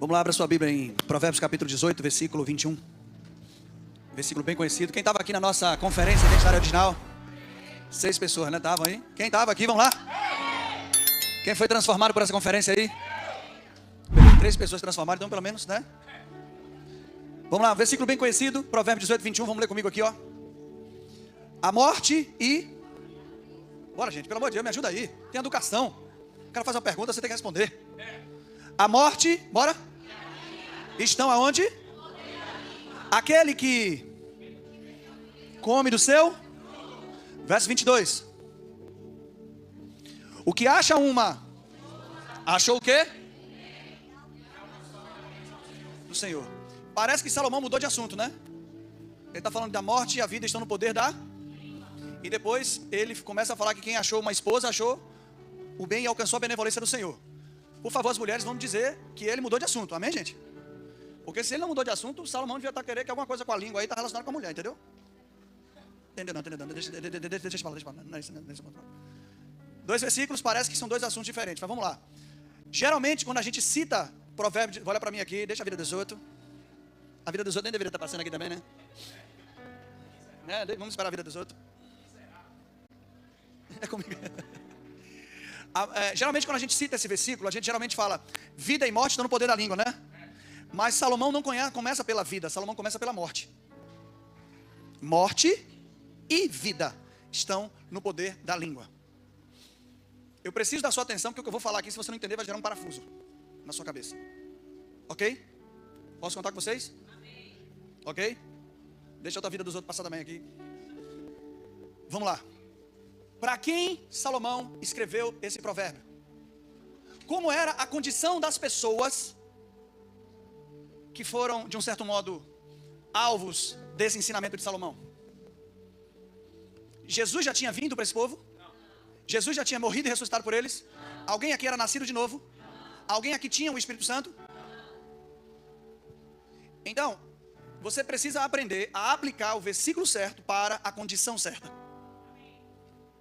Vamos lá, abra sua Bíblia em Provérbios capítulo 18, versículo 21. Versículo bem conhecido. Quem estava aqui na nossa conferência identitária original? 6 pessoas, né? Estavam aí? Quem estava aqui? Vamos lá? Quem foi transformado por essa conferência aí? 3 pessoas transformadas, então pelo menos, né? Vamos lá, versículo bem conhecido, Provérbios 18, 21. Vamos ler comigo aqui, ó. A morte e... Bora, gente, pelo amor de Deus, me ajuda aí. Tem educação. O cara faz uma pergunta, você tem que responder. A morte, bora? Estão aonde? Aquele que come do seu. Verso 22. O que acha uma, achou o quê? Do Senhor. Parece que Salomão mudou de assunto, né? Ele está falando da morte e a vida estão no poder da... E depois ele começa a falar que quem achou uma esposa achou o bem e alcançou a benevolência do Senhor. Por favor, as mulheres vão dizer que ele mudou de assunto, amém, gente? Porque se ele não mudou de assunto, Salomão devia estar querendo que alguma coisa com a língua aí está relacionada com a mulher, entendeu? Entendeu? Não, entendeu? Não. Deixa eu falar. Não é isso, não. 2 versículos parece que são 2 assuntos diferentes, mas vamos lá. Geralmente, quando a gente cita provérbios, olha para mim aqui, deixa a vida dos outros. A vida dos outros nem deveria estar passando aqui também, né? Vamos esperar a vida dos outros. É comigo. Geralmente quando a gente cita esse versículo, a gente geralmente fala vida e morte estão no poder da língua, né? Mas Salomão não começa pela vida, Salomão começa pela morte. Morte e vida estão no poder da língua. Eu preciso da sua atenção, porque o que eu vou falar aqui, se você não entender, vai gerar um parafuso na sua cabeça. Ok? Posso contar com vocês? Amém. Ok? Deixa outra vida dos outros passar também aqui. Vamos lá. Para quem Salomão escreveu esse provérbio? Como era a condição das pessoas que foram, de um certo modo, alvos desse ensinamento de Salomão? Jesus já tinha vindo para esse povo? Jesus já tinha morrido e ressuscitado por eles? Alguém aqui era nascido de novo? Alguém aqui tinha o Espírito Santo? Então, você precisa aprender a aplicar o versículo certo para a condição certa.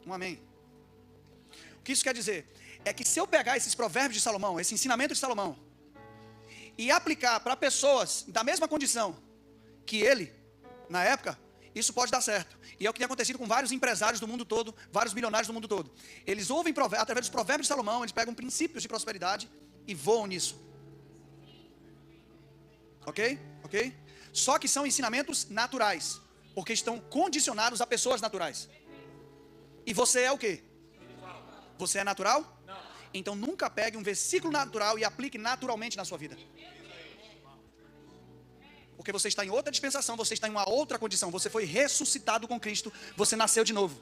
Um amém. O que isso quer dizer? É que se eu pegar esses provérbios de Salomão, esse ensinamento de Salomão, e aplicar para pessoas da mesma condição que ele, na época, isso pode dar certo. E é o que tem acontecido com vários empresários do mundo todo, vários milionários do mundo todo. Eles ouvem, através dos provérbios de Salomão, eles pegam princípios de prosperidade e voam nisso. Ok? Ok? Só que são ensinamentos naturais, porque estão condicionados a pessoas naturais. E você é o quê? Você é natural? Não. Então nunca pegue um versículo natural e aplique naturalmente na sua vida. Porque você está em outra dispensação, você está em uma outra condição. Você foi ressuscitado com Cristo, você nasceu de novo.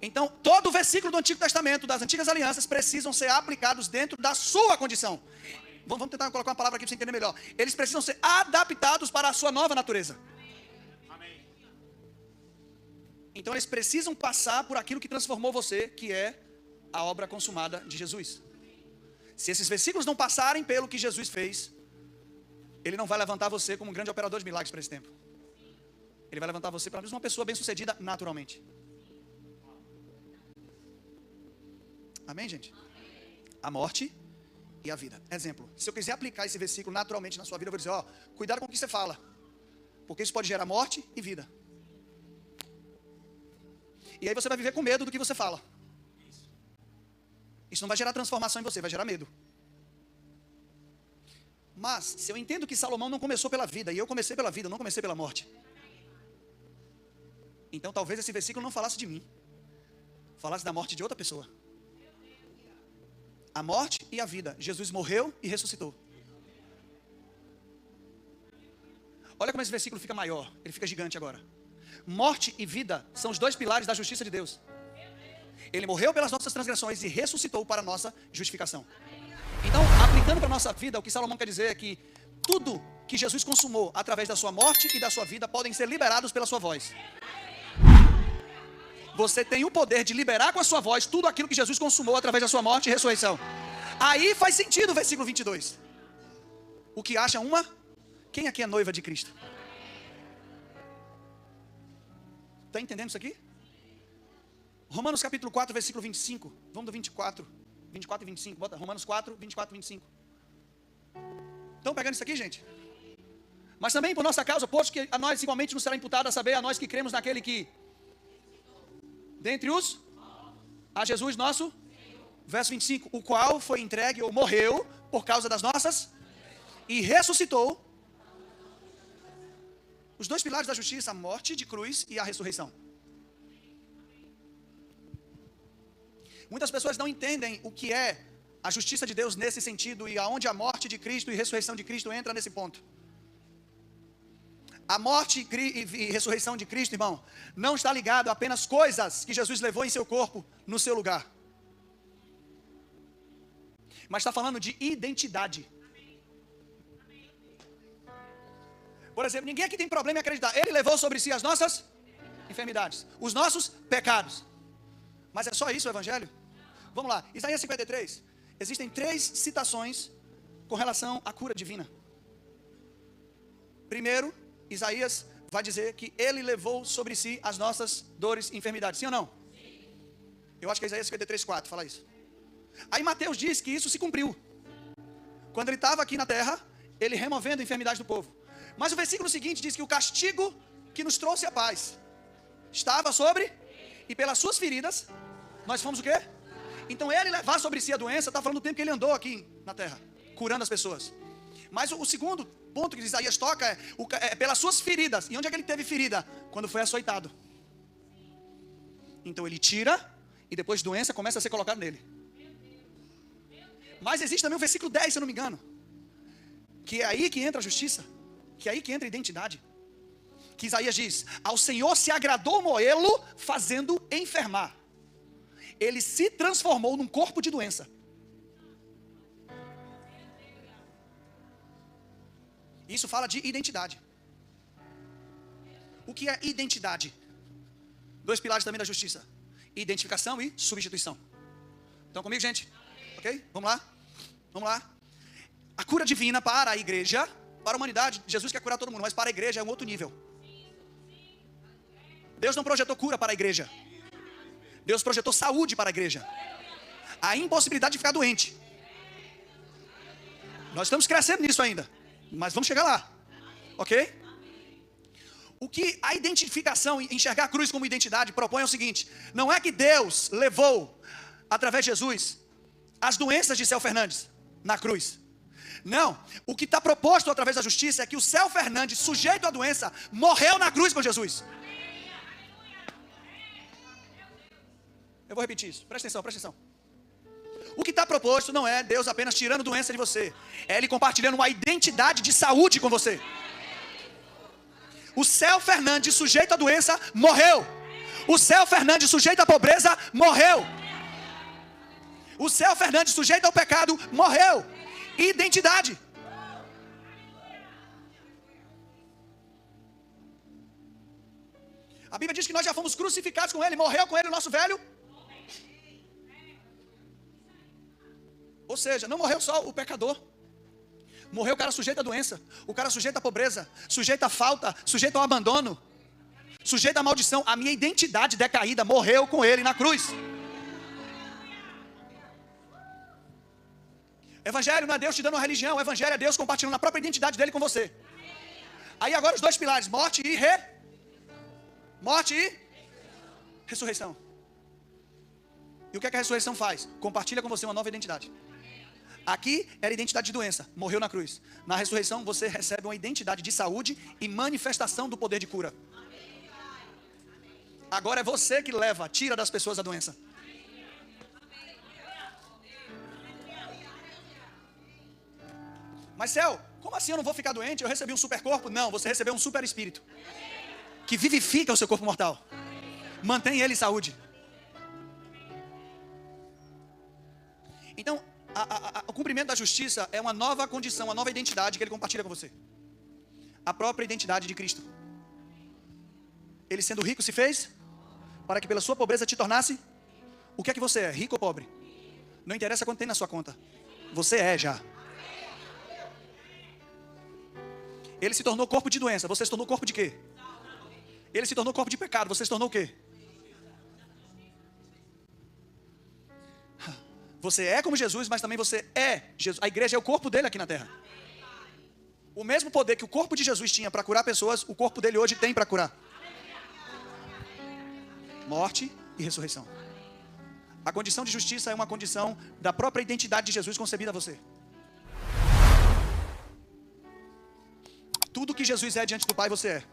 Então todo o versículo do Antigo Testamento, das antigas alianças, precisam ser aplicados dentro da sua condição. Vamos tentar colocar uma palavra aqui para você entender melhor. Eles precisam ser adaptados para a sua nova natureza. Então eles precisam passar por aquilo que transformou você, que é a obra consumada de Jesus. Se esses versículos não passarem pelo que Jesus fez, ele não vai levantar você como um grande operador de milagres para esse tempo. Ele vai levantar você para uma pessoa bem-sucedida naturalmente. Amém, gente? A morte e a vida. Exemplo, se eu quiser aplicar esse versículo naturalmente na sua vida, eu vou dizer, cuidado com o que você fala, porque isso pode gerar morte e vida. E aí você vai viver com medo do que você fala. Isso não vai gerar transformação em você, vai gerar medo. Mas, se eu entendo que Salomão não começou pela vida, e eu comecei pela vida, não comecei pela morte. Então talvez esse versículo não falasse de mim. Falasse da morte de outra pessoa. A morte e a vida. Jesus morreu e ressuscitou. Olha como esse versículo fica maior. Ele fica gigante agora. Morte e vida são os 2 pilares da justiça de Deus. Ele morreu pelas nossas transgressões e ressuscitou para a nossa justificação. Então, aplicando para a nossa vida, o que Salomão quer dizer é que tudo que Jesus consumou através da sua morte e da sua vida podem ser liberados pela sua voz. Você tem o poder de liberar com a sua voz tudo aquilo que Jesus consumou através da sua morte e ressurreição. Aí faz sentido o versículo 22. O que acha uma? Quem aqui é noiva de Cristo? Está entendendo isso aqui? Romanos capítulo 4, versículo 25. Vamos do 24 e 25. Bota Romanos 4, 24 e 25. Estão pegando isso aqui, gente? Mas também por nossa causa, posto que a nós igualmente nos será imputado a saber, a nós que cremos naquele que, dentre os, a Jesus nosso, verso 25, o qual foi entregue ou morreu por causa das nossas e ressuscitou. Os dois pilares da justiça, a morte de cruz e a ressurreição. Muitas pessoas não entendem o que é a justiça de Deus nesse sentido e aonde a morte de Cristo e ressurreição de Cristo entra nesse ponto. A morte e ressurreição de Cristo, irmão, não está ligado a apenas coisas que Jesus levou em seu corpo, no seu lugar. Mas está falando de identidade. Por exemplo, ninguém aqui tem problema em acreditar. Ele levou sobre si as nossas enfermidades, os nossos pecados. Mas é só isso o evangelho? Vamos lá, Isaías 53. Existem 3 citações com relação à cura divina. Primeiro, Isaías vai dizer que ele levou sobre si as nossas dores e enfermidades. Sim ou não? Sim. Eu acho que é Isaías 53:4 fala isso. Aí Mateus diz que isso se cumpriu. Quando ele estava aqui na terra, ele removendo a enfermidade do povo. Mas o versículo seguinte diz que o castigo que nos trouxe a paz estava sobre, e pelas suas feridas, nós fomos o quê? Então ele levar sobre si a doença, está falando do tempo que ele andou aqui na terra, curando as pessoas. Mas o segundo ponto que Isaías toca é pelas suas feridas. E onde é que ele teve ferida? Quando foi açoitado. Então ele tira, e depois doença começa a ser colocada nele. Mas existe também o versículo 10, se eu não me engano, que é aí que entra a justiça, que é aí que entra a identidade. Que Isaías diz: ao Senhor se agradou moê-lo, fazendo enfermar. Ele se transformou num corpo de doença. Isso fala de identidade. O que é identidade? 2 pilares também da justiça: identificação e substituição. Estão comigo, gente? Ok? Vamos lá? Vamos lá. A cura divina para a igreja, para a humanidade, Jesus quer curar todo mundo, mas para a igreja é um outro nível. Deus não projetou cura para a igreja. Deus projetou saúde para a igreja. A impossibilidade de ficar doente. Nós estamos crescendo nisso ainda, mas vamos chegar lá. Ok? O que a identificação, enxergar a cruz como identidade, propõe é o seguinte: não é que Deus levou, através de Jesus, as doenças de Céu Fernandes na cruz. Não, o que está proposto através da justiça é que o Céu Fernandes, sujeito à doença, morreu na cruz com Jesus. Eu vou repetir isso, presta atenção, presta atenção. O que está proposto não é Deus apenas tirando doença de você, é Ele compartilhando uma identidade de saúde com você. O Céu Fernandes, sujeito à doença, morreu. O Céu Fernandes, sujeito à pobreza, morreu. O Céu Fernandes, sujeito ao pecado, morreu. Identidade. A Bíblia diz que nós já fomos crucificados com Ele, morreu com Ele o nosso velho. Ou seja, não morreu só o pecador. Morreu o cara sujeito à doença, o cara sujeito à pobreza, sujeito à falta, sujeito ao abandono, sujeito à maldição. A minha identidade decaída morreu com Ele na cruz. Evangelho não é Deus te dando uma religião, o Evangelho é Deus compartilhando a própria identidade dele com você. Aí agora os 2 pilares: morte e ressurreição. E o que é que a ressurreição faz? Compartilha com você uma nova identidade. Aqui era identidade de doença, morreu na cruz. Na ressurreição você recebe uma identidade de saúde e manifestação do poder de cura. Agora é você que leva, tira das pessoas a doença. Mas Céu, como assim eu não vou ficar doente? Eu recebi um super corpo? Não, você recebeu um super espírito que vivifica o seu corpo mortal, mantém ele em saúde. Então, o cumprimento da justiça é uma nova condição, uma nova identidade que Ele compartilha com você. A própria identidade de Cristo. Ele, sendo rico, se fez para que pela sua pobreza te tornasse. O que é que você é? Rico ou pobre? Não interessa quanto tem na sua conta. Você é já. Ele se tornou corpo de doença. Você se tornou corpo de quê? Ele se tornou corpo de pecado. Você se tornou o quê? Você é como Jesus, mas também você é Jesus. A igreja é o corpo dele aqui na terra. O mesmo poder que o corpo de Jesus tinha para curar pessoas, o corpo dele hoje tem para curar. Morte e ressurreição. A condição de justiça é uma condição da própria identidade de Jesus concebida a você. Tudo que Jesus é diante do Pai, você é.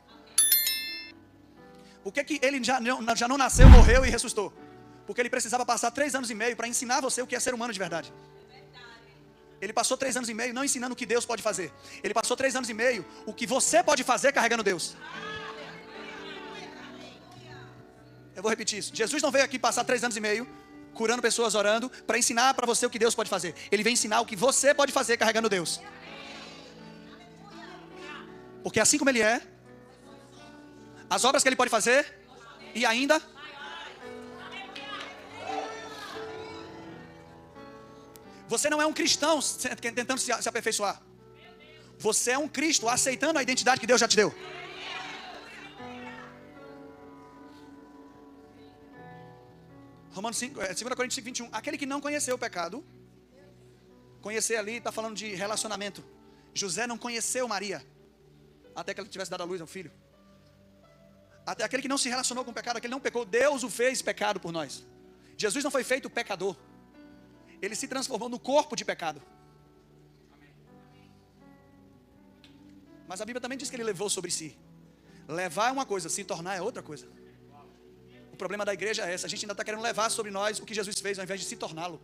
Por que ele já não nasceu, morreu e ressuscitou? Porque ele precisava passar 3 anos e meio para ensinar você o que é ser humano de verdade. Ele passou 3 anos e meio não ensinando o que Deus pode fazer. Ele passou 3 anos e meio o que você pode fazer carregando Deus. Eu vou repetir isso. Jesus não veio aqui passar 3 anos e meio curando pessoas, orando, para ensinar para você o que Deus pode fazer. Ele vem ensinar o que você pode fazer carregando Deus. Porque assim como Ele é, as obras que Ele pode fazer, e ainda... Você não é um cristão tentando se aperfeiçoar. Você é um Cristo aceitando a identidade que Deus já te deu. Romanos 5, 2 Coríntios 5, 21. Aquele que não conheceu o pecado. Conhecer ali está falando de relacionamento. José não conheceu Maria até que ela tivesse dado à luz ao filho. Até aquele que não se relacionou com o pecado, aquele que não pecou, Deus o fez pecado por nós. Jesus não foi feito pecador. Ele se transformou no corpo de pecado. Mas a Bíblia também diz que ele levou sobre si. Levar é uma coisa, se tornar é outra coisa. O problema da igreja é esse. A gente ainda está querendo levar sobre nós o que Jesus fez, ao invés de se torná-lo.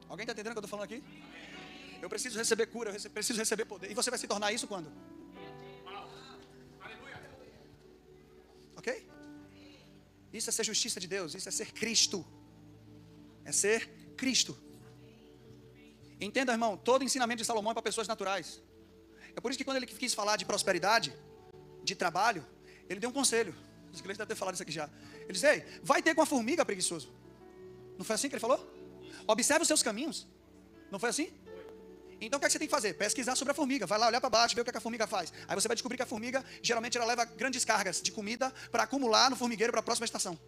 Alguém está entendendo o que eu estou falando aqui? Eu preciso receber cura, eu preciso receber poder. E você vai se tornar isso quando? Ok? Isso é ser justiça de Deus, isso é ser Cristo. É ser Cristo. Entenda, irmão, todo ensinamento de Salomão é para pessoas naturais. É por isso que quando ele quis falar de prosperidade, de trabalho, ele deu um conselho. Os igrejas devem ter falado isso aqui já. Ele disse, ei, vai ter com a formiga, preguiçoso. Não foi assim que ele falou? Observe os seus caminhos. Não foi assim? Então o que é que você tem que fazer? Pesquisar sobre a formiga. Vai lá olhar para baixo, ver o que a formiga faz. Aí você vai descobrir que a formiga, geralmente ela leva grandes cargas de comida para acumular no formigueiro para a próxima estação.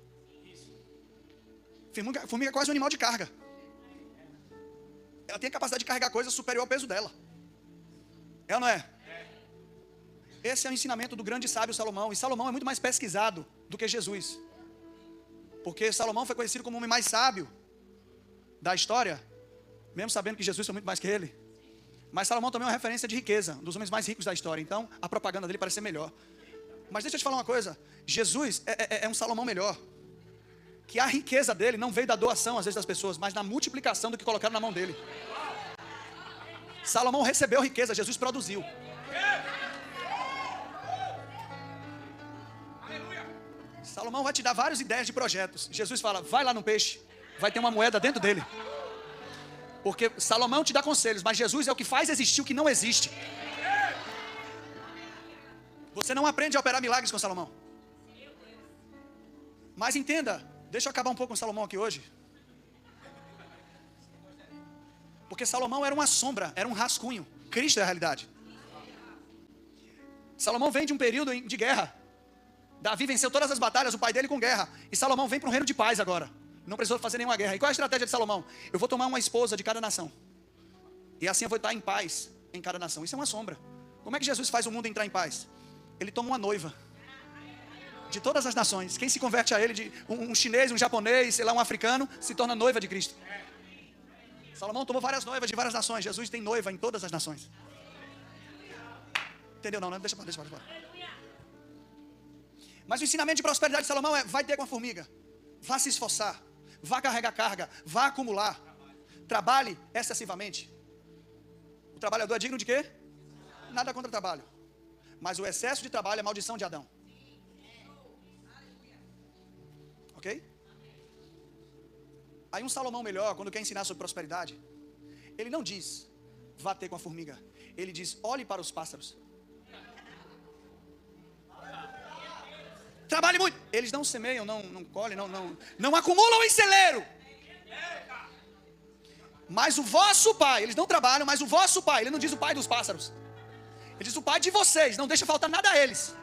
Formiga é quase um animal de carga. Ela tem a capacidade de carregar coisas superior ao peso dela. É ou não é? Esse é o ensinamento do grande sábio Salomão. E Salomão é muito mais pesquisado do que Jesus. Porque Salomão foi conhecido como o homem mais sábio da história, mesmo sabendo que Jesus foi muito mais que ele. Mas Salomão também é uma referência de riqueza, um dos homens mais ricos da história. Então, a propaganda dele parece ser melhor. Mas deixa eu te falar uma coisa. Jesus é um Salomão melhor. Que a riqueza dele não veio da doação, às vezes, das pessoas, mas da multiplicação do que colocaram na mão dele. Salomão recebeu riqueza, Jesus produziu. Salomão vai te dar várias ideias de projetos. Jesus fala, vai lá no peixe, vai ter uma moeda dentro dele. Porque Salomão te dá conselhos, mas Jesus é o que faz existir o que não existe. Você não aprende a operar milagres com Salomão. Mas entenda, deixa eu acabar um pouco com Salomão aqui hoje. Porque Salomão era uma sombra, era um rascunho. Cristo é a realidade. Salomão vem de um período de guerra. Davi venceu todas as batalhas, o pai dele com guerra. E Salomão vem para um reino de paz agora. Não precisou fazer nenhuma guerra. E qual é a estratégia de Salomão? Eu vou tomar uma esposa de cada nação. E assim eu vou estar em paz em cada nação. Isso é uma sombra. Como é que Jesus faz o mundo entrar em paz? Ele toma uma noiva de todas as nações. Quem se converte a ele, um chinês, um japonês, sei lá, um africano, se torna noiva de Cristo. Salomão tomou várias noivas de várias nações. Jesus tem noiva em todas as nações. Entendeu não, né? Deixa para. Mas o ensinamento de prosperidade de Salomão é, vai ter com a formiga. Vá se esforçar. Vá carregar carga. Vá acumular. Trabalhe excessivamente. O trabalhador é digno de quê? Nada contra o trabalho. Mas o excesso de trabalho é maldição de Adão. Ok? Aí um Salomão melhor, quando quer ensinar sobre prosperidade, ele não diz, vá ter com a formiga. Ele diz, olhe para os pássaros. Trabalhe muito. Eles não semeiam, não colhem, não acumulam em celeiro. Mas o vosso pai, eles não trabalham, mas o vosso pai, ele não diz o pai dos pássaros. Ele diz o pai de vocês, não deixa faltar nada a eles.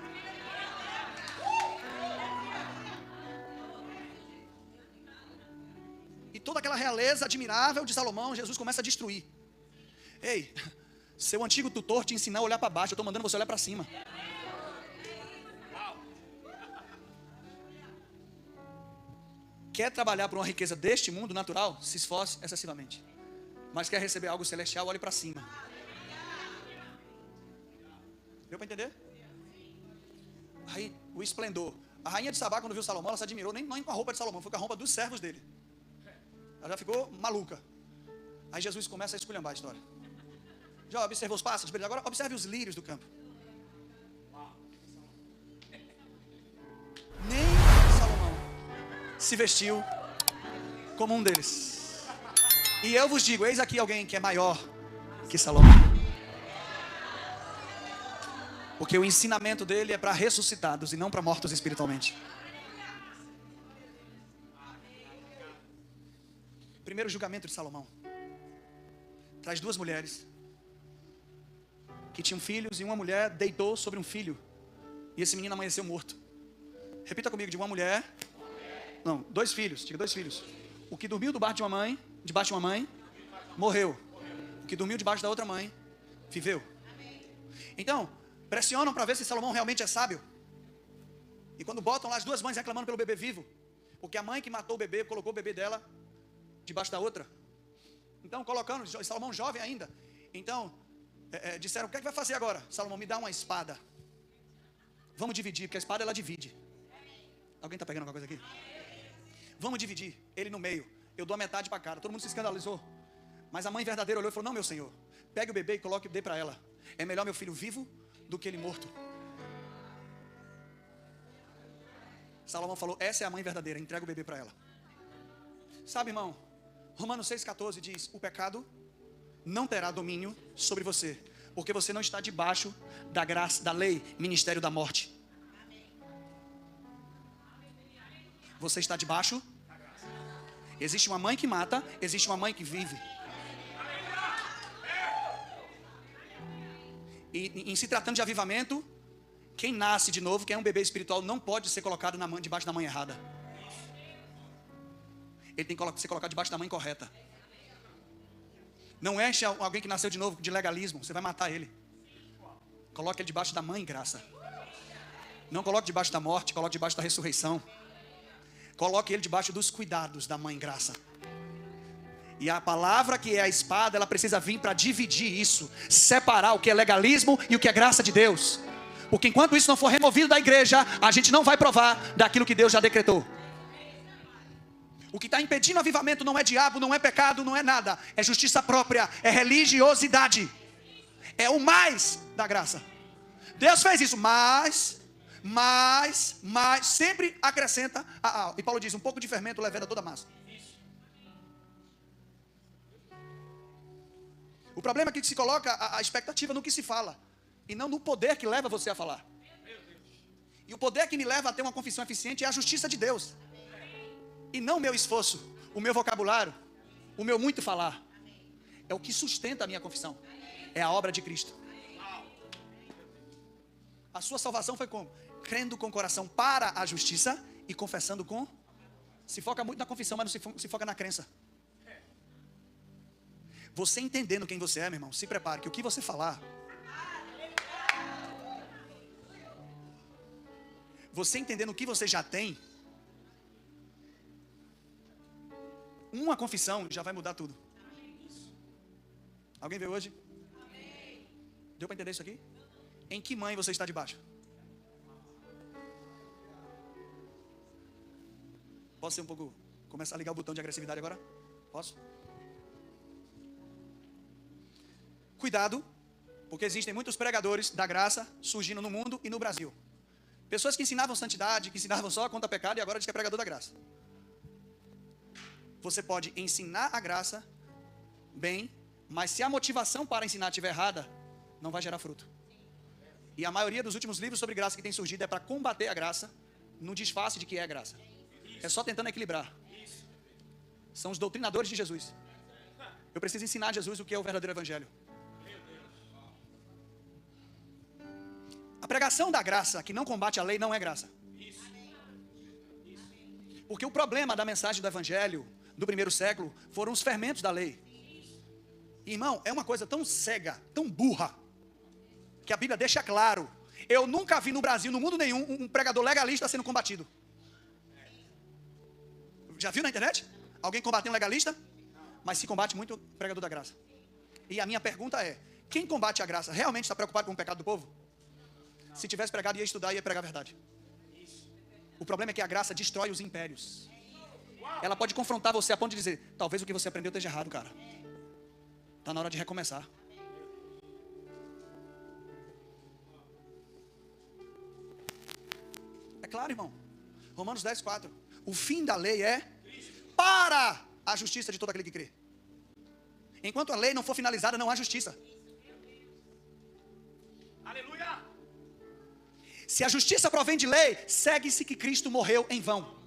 E E toda aquela realeza admirável de Salomão, Jesus começa a destruir. Ei, seu antigo tutor te ensinou a olhar para baixo, eu estou mandando você olhar para cima. Quer trabalhar por uma riqueza deste mundo natural? Se esforce excessivamente. Mas quer receber algo celestial? Olhe para cima. Deu para entender? Aí, o esplendor. A rainha de Sabá, quando viu Salomão, ela se admirou, nem com a roupa de Salomão, foi com a roupa dos servos dele. Ela já ficou maluca. Aí Jesus começa a esculhambar a história. Já observou os pássaros? Agora observe os lírios do campo. Nem Salomão se vestiu como um deles. E eu vos digo, eis aqui alguém que é maior que Salomão. Porque o ensinamento dele é para ressuscitados e não para mortos espiritualmente. Primeiro julgamento de Salomão. Traz duas mulheres que tinham filhos, e uma mulher deitou sobre um filho, e esse menino amanheceu morto. Repita comigo, de uma mulher. Não, dois filhos, diga dois filhos. O que dormiu debaixo de uma mãe, morreu. O que dormiu debaixo da outra mãe, viveu. Então, pressionam para ver se Salomão realmente é sábio. E quando botam lá as duas mães reclamando pelo bebê vivo, porque a mãe que matou o bebê, colocou o bebê dela debaixo da outra. Então, colocando, Salomão jovem ainda. Então, disseram, o que é que vai fazer agora? Salomão, me dá uma espada. Vamos dividir, porque a espada ela divide. Alguém está pegando alguma coisa aqui? Vamos dividir ele no meio. Eu dou a metade para cada. Todo mundo se escandalizou. Mas a mãe verdadeira olhou e falou, não, meu senhor, pegue o bebê e coloque o bebê para ela. É melhor meu filho vivo do que ele morto. Salomão falou, essa é a mãe verdadeira, entrega o bebê para ela. Sabe, irmão, Romanos 6,14 diz, o pecado não terá domínio sobre você, porque você não está debaixo da graça, da lei, ministério da morte. Você está debaixo. Existe uma mãe que mata, existe uma mãe que vive. E em se tratando de avivamento, quem nasce de novo, quem é um bebê espiritual, não pode ser colocado debaixo da mãe errada. Ele tem que ser colocado debaixo da mãe correta. Não enche alguém que nasceu de novo de legalismo, você vai matar ele. Coloque ele debaixo da mãe graça. Não coloque debaixo da morte, coloque debaixo da ressurreição. Coloque ele debaixo dos cuidados da mãe graça. E a palavra que é a espada, ela precisa vir para dividir isso, separar o que é legalismo e o que é graça de Deus. Porque enquanto isso não for removido da igreja, a gente não vai provar daquilo que Deus já decretou. O que está impedindo o avivamento não é diabo, não é pecado, não é nada. É justiça própria, é religiosidade. É o mais da graça. Deus fez isso, mas, sempre acrescenta. E Paulo diz, um pouco de fermento leveda toda a massa. O problema é que se coloca a expectativa no que se fala, e não no poder que leva você a falar. E o poder que me leva a ter uma confissão eficiente é a justiça de Deus. E não o meu esforço, o meu vocabulário, o meu muito falar. É o que sustenta a minha confissão. É a obra de Cristo. A sua salvação foi como? Crendo com o coração para a justiça e confessando com... Se foca muito na confissão, mas não se foca na crença. Você entendendo quem você é, meu irmão, se prepare que o que você falar... Você entendendo o que você já tem... Uma confissão já vai mudar tudo. Alguém veio hoje? Deu para entender isso aqui? Em que mãe você está debaixo? Posso ser um pouco... Começar a ligar o botão de agressividade agora? Posso? Cuidado, porque existem muitos pregadores da graça surgindo no mundo e no Brasil. Pessoas que ensinavam santidade, que ensinavam só contra pecado e agora diz que é pregador da graça. Você pode ensinar a graça bem, mas se a motivação para ensinar estiver errada, não vai gerar fruto. E a maioria dos últimos livros sobre graça que tem surgido é para combater a graça, no disfarce de que é graça. É só tentando equilibrar. São os doutrinadores de Jesus. Eu preciso ensinar a Jesus o que é o verdadeiro evangelho. A pregação da graça que não combate a lei não é graça. Porque o problema da mensagem do evangelho do primeiro século foram os fermentos da lei. Irmão, é uma coisa tão cega, tão burra, que a Bíblia deixa claro. Eu nunca vi no Brasil, no mundo nenhum, um pregador legalista sendo combatido. Já viu na internet? Alguém combatendo legalista? Mas se combate muito pregador da graça. E a minha pergunta é, quem combate a graça realmente está preocupado com o pecado do povo? Se tivesse pregado, ia estudar e ia pregar a verdade. O problema é que a graça destrói os impérios. Ela pode confrontar você a ponto de dizer, talvez o que você aprendeu esteja errado, cara. Está na hora de recomeçar. É claro, irmão. Romanos 10, 4. O fim da lei é para a justiça de todo aquele que crê. Enquanto a lei não for finalizada, não há justiça. Aleluia! Se a justiça provém de lei, segue-se que Cristo morreu em vão.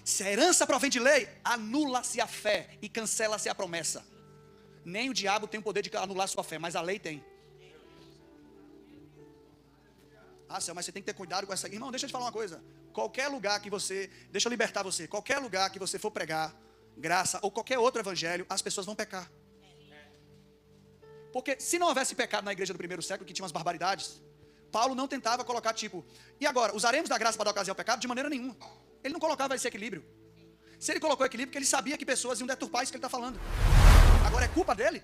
Se a herança provém de lei, anula-se a fé e cancela-se a promessa. Nem o diabo tem o poder de anular sua fé, mas a lei tem. Ah, Céu, mas você tem que ter cuidado com essa... Irmão, deixa eu te falar uma coisa. Qualquer lugar que você... Deixa eu libertar você. Qualquer lugar que você for pregar graça ou qualquer outro evangelho, as pessoas vão pecar. Porque se não houvesse pecado na igreja do primeiro século, que tinha umas barbaridades, Paulo não tentava colocar tipo... E agora, usaremos da graça para dar ocasião ao pecado? De maneira nenhuma. Ele não colocava esse equilíbrio. Se ele colocou equilíbrio, porque ele sabia que pessoas iam deturpar isso que ele está falando. Agora é culpa dele?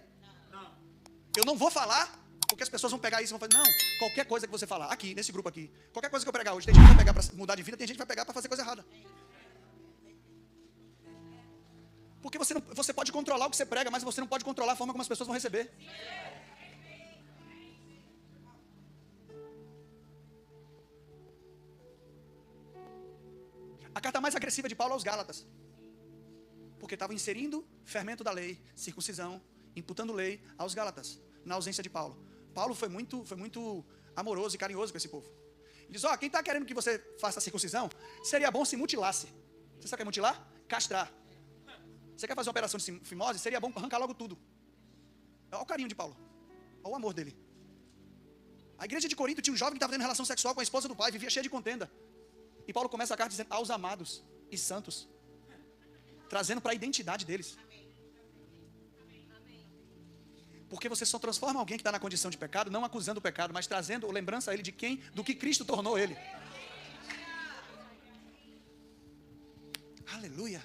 Eu não vou falar... Porque as pessoas vão pegar isso e vão fazer, não, qualquer coisa que você falar, aqui, nesse grupo aqui, qualquer coisa que eu pregar hoje, tem gente que vai pegar para mudar de vida, tem gente que vai pegar para fazer coisa errada. Porque você pode controlar o que você prega, mas você não pode controlar a forma como as pessoas vão receber. A carta mais agressiva de Paulo aos Gálatas. Porque estava inserindo fermento da lei, circuncisão, imputando lei aos Gálatas, na ausência de Paulo. Paulo foi muito amoroso e carinhoso com esse povo. Ele diz, quem está querendo que você faça a circuncisão, seria bom se mutilasse. Você sabe o que é mutilar? Castrar. Você quer fazer uma operação de fimose, seria bom arrancar logo tudo. Olha o carinho de Paulo. Olha o amor dele. A igreja de Corinto tinha um jovem que estava tendo relação sexual com a esposa do pai, vivia cheia de contenda. E Paulo começa a carta dizendo, aos amados e santos. Trazendo para a identidade deles. Porque você só transforma alguém que está na condição de pecado, não acusando o pecado, mas trazendo lembrança a ele de do que Cristo tornou ele. Aleluia.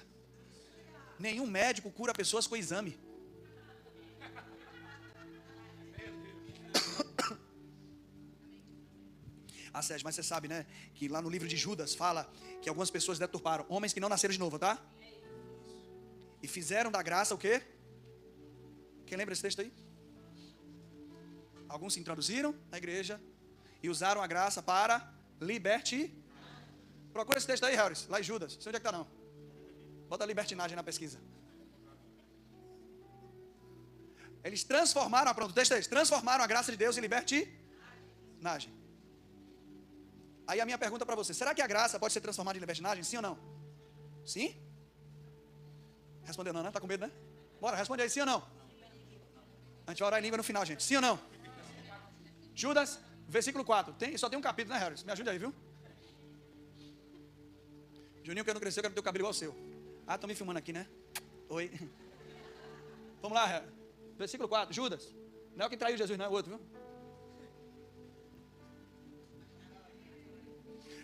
Nenhum médico cura pessoas com exame. Ah, Sérgio, mas você sabe, né, que lá no livro de Judas fala que algumas pessoas deturparam, homens que não nasceram de novo, tá? E fizeram da graça o quê? Quem lembra esse texto aí? Alguns se introduziram na igreja e usaram a graça para liberti. Procura esse texto aí, Harris, lá em Judas. Não sei onde é que está não. Bota libertinagem na pesquisa. Eles transformaram, pronto, o texto é esse. Transformaram a graça de Deus em libertinagem. Aí a minha pergunta para você, será que a graça pode ser transformada em libertinagem? Sim ou não? Sim? Respondeu não, né? Tá com medo, né? Bora, responde aí, sim ou não? A gente vai orar em língua no final, gente. Sim ou não? Judas, versículo 4. Só tem um capítulo, né, Harris? Me ajuda aí, viu? Juninho, que eu não cresceu, eu quero ter o cabelo igual ao seu. Ah, estão me filmando aqui, né? Oi. Vamos lá, Harris. Versículo 4. Judas. Não é o que traiu Jesus, não é o outro, viu?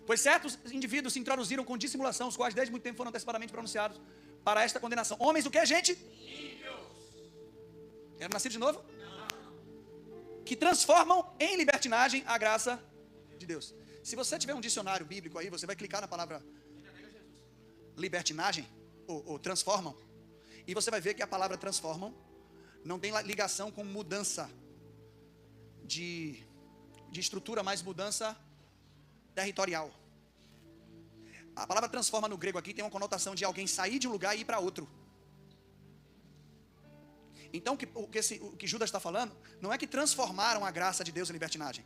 Pois certos indivíduos se introduziram com dissimulação, os quais desde muito tempo foram antecipadamente pronunciados para esta condenação. Homens do que, gente? Eram nascidos de novo? Que transformam em libertinagem a graça de Deus. Se você tiver um dicionário bíblico aí, você vai clicar na palavra libertinagem, ou transformam, e você vai ver que a palavra transformam não tem ligação com mudança de estrutura, mas mudança territorial. A palavra transforma no grego aqui tem uma conotação de alguém sair de um lugar e ir para outro. Então o que Judas está falando não é que transformaram a graça de Deus em libertinagem.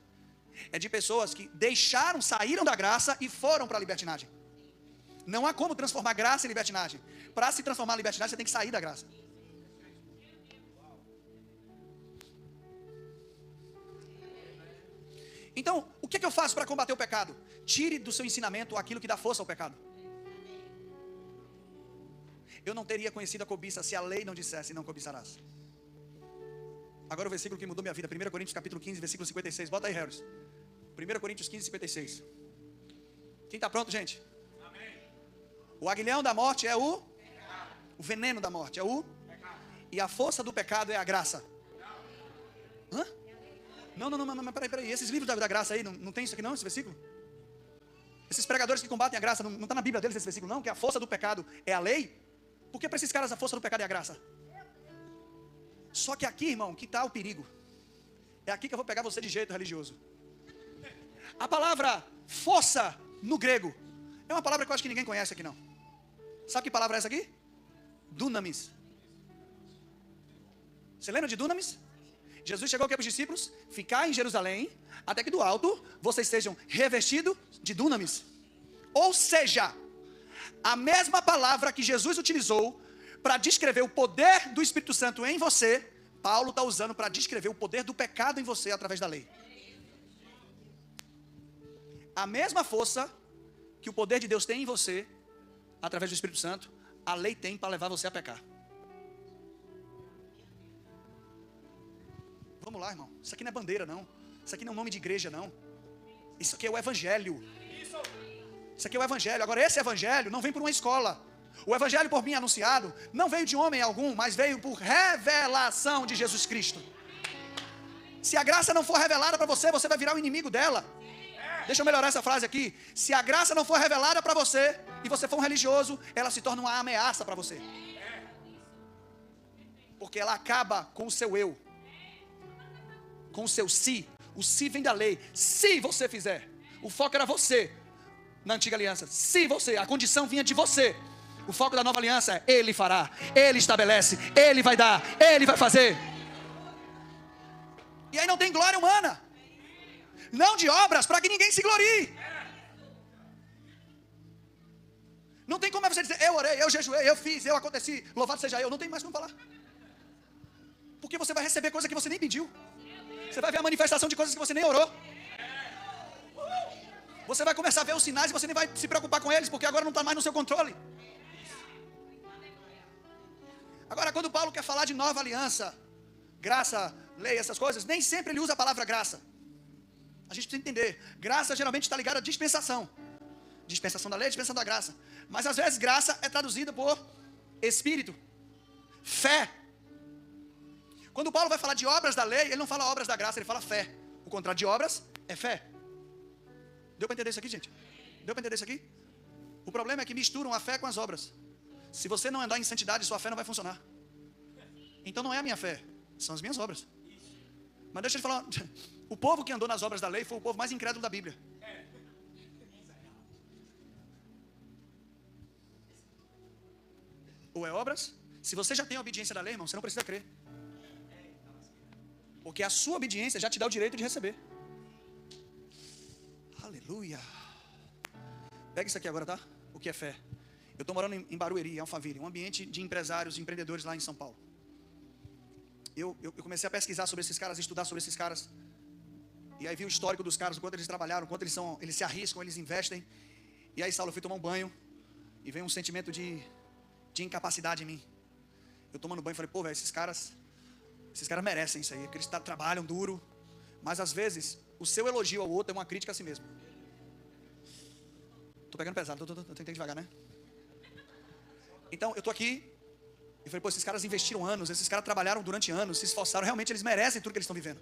É de pessoas que saíram da graça e foram para a libertinagem. Não há como transformar graça em libertinagem. Para se transformar em libertinagem, você tem que sair da graça. Então, o que eu faço para combater o pecado? Tire do seu ensinamento aquilo que dá força ao pecado. Eu não teria conhecido a cobiça se a lei não dissesse, não cobiçarás. Agora o versículo que mudou minha vida, 1 Coríntios capítulo 15, versículo 56. Bota aí, Harris. 1 Coríntios 15, 56. Quem está pronto, gente? Amém. O aguilhão da morte é o veneno da morte é o pecado. E a força do pecado é a graça. Hã? Não, mas peraí. Esses livros da graça aí, não tem isso aqui não, esse versículo? Esses pregadores que combatem a graça, não está na Bíblia deles esse versículo não? Que a força do pecado é a lei? Por que para esses caras a força do pecado é a graça? Só que aqui, irmão, que está o perigo. É aqui que eu vou pegar você de jeito religioso. A palavra força no grego é uma palavra que eu acho que ninguém conhece aqui não. Sabe que palavra é essa aqui? Dunamis. Você lembra de dunamis? Jesus chegou aqui para os discípulos: ficar em Jerusalém, até que do alto vocês sejam revestidos de dunamis. Ou seja, a mesma palavra que Jesus utilizou para descrever o poder do Espírito Santo em você, Paulo está usando para descrever o poder do pecado em você através da lei. A mesma força que o poder de Deus tem em você, através do Espírito Santo, a lei tem para levar você a pecar. Vamos lá, irmão. Isso aqui não é bandeira, não. Isso aqui não é nome de igreja, não. Isso aqui é o Evangelho. Isso aqui é o Evangelho. Agora, esse Evangelho não vem por uma escola. O Evangelho por mim anunciado não veio de homem algum, mas veio por revelação de Jesus Cristo. Se a graça não for revelada para você, você vai virar o inimigo dela. Deixa eu melhorar essa frase aqui. Se a graça não for revelada para você, e você for um religioso, ela se torna uma ameaça para você. Porque ela acaba com o seu eu, com o seu si. O si vem da lei. Se você fizer. O foco era você na antiga aliança. Se você, a condição vinha de você. O foco da nova aliança é: Ele fará, Ele estabelece, Ele vai dar, Ele vai fazer. E aí não tem glória humana, não de obras, para que ninguém se glorie. Não tem como você dizer: eu orei, eu jejuei, eu fiz, eu aconteci, louvado seja eu. Não tem mais como falar. Porque você vai receber coisa que você nem pediu. Você vai ver a manifestação de coisas que você nem orou. Você vai começar a ver os sinais e você nem vai se preocupar com eles, porque agora não está mais no seu controle. Agora, quando Paulo quer falar de nova aliança, graça, lei, essas coisas, nem sempre ele usa a palavra graça. A gente precisa entender. Graça geralmente está ligada à dispensação. Dispensação da lei, dispensação da graça. Mas às vezes graça é traduzida por Espírito, fé. Quando Paulo vai falar de obras da lei, ele não fala obras da graça, ele fala fé. O contrário de obras é fé. Deu para entender isso aqui, gente? Deu para entender isso aqui? O problema é que misturam a fé com as obras. Se você não andar em santidade, sua fé não vai funcionar. Então não é a minha fé, são as minhas obras. Mas deixa eu te falar, o povo que andou nas obras da lei foi o povo mais incrédulo da Bíblia. Ou é obras? Se você já tem a obediência da lei, irmão, você não precisa crer. Porque a sua obediência já te dá o direito de receber. Aleluia. Pega isso aqui agora, tá? O que é fé? Eu estou morando em Barueri, Alphaville, um ambiente de empresários e empreendedores lá em São Paulo. Eu comecei a pesquisar sobre esses caras, estudar sobre esses caras. E aí vi o histórico dos caras, o quanto eles trabalharam, o quanto eles se arriscam, eles investem. E aí, Saulo, eu fui tomar um banho e veio um sentimento de incapacidade em mim. Eu tomando banho, falei: pô, velho, esses caras merecem isso aí, porque eles trabalham duro. Mas às vezes, o seu elogio ao outro é uma crítica a si mesmo. Tô pegando pesado, tô tentando devagar, né? Então, eu tô aqui e falei: pô, esses caras investiram anos, esses caras trabalharam durante anos, se esforçaram, realmente eles merecem tudo que eles estão vivendo.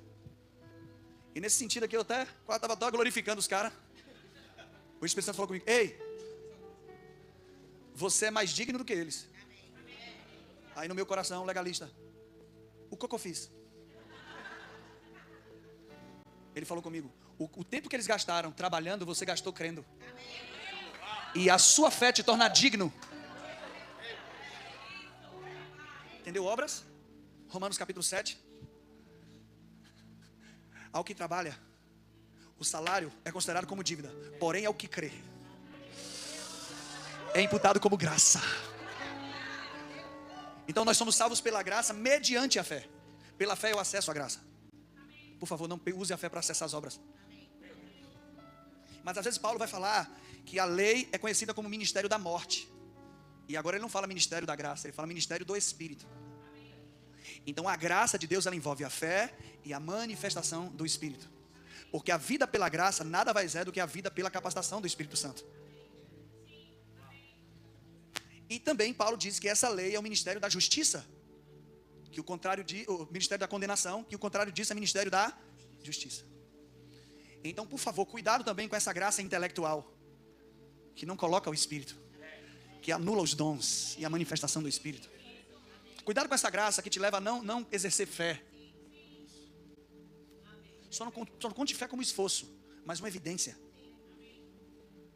E nesse sentido aqui, eu até estava glorificando os caras. O Espírito Santo falou comigo: ei, você é mais digno do que eles. Aí no meu coração, legalista: o que eu fiz? Ele falou comigo: o tempo que eles gastaram trabalhando, você gastou crendo. E a sua fé te torna digno. Entendeu? Obras? Romanos capítulo 7. Ao que trabalha, o salário é considerado como dívida. Porém, ao que crê, é imputado como graça. Então nós somos salvos pela graça mediante a fé. Pela fé eu acesso a graça. Por favor, não use a fé para acessar as obras. Mas às vezes Paulo vai falar que a lei é conhecida como ministério da morte. E agora ele não fala ministério da graça, ele fala ministério do Espírito. Então a graça de Deus, ela envolve a fé e a manifestação do Espírito. Porque a vida pela graça nada mais é do que a vida pela capacitação do Espírito Santo. E também Paulo diz que essa lei é o ministério da justiça, que o contrário o ministério da condenação, que o contrário disso é o ministério da justiça. Então, por favor, cuidado também com essa graça intelectual, que não coloca o Espírito, que anula os dons e a manifestação do Espírito. Cuidado com essa graça que te leva a não exercer fé. Só não conte fé como esforço, mas uma evidência.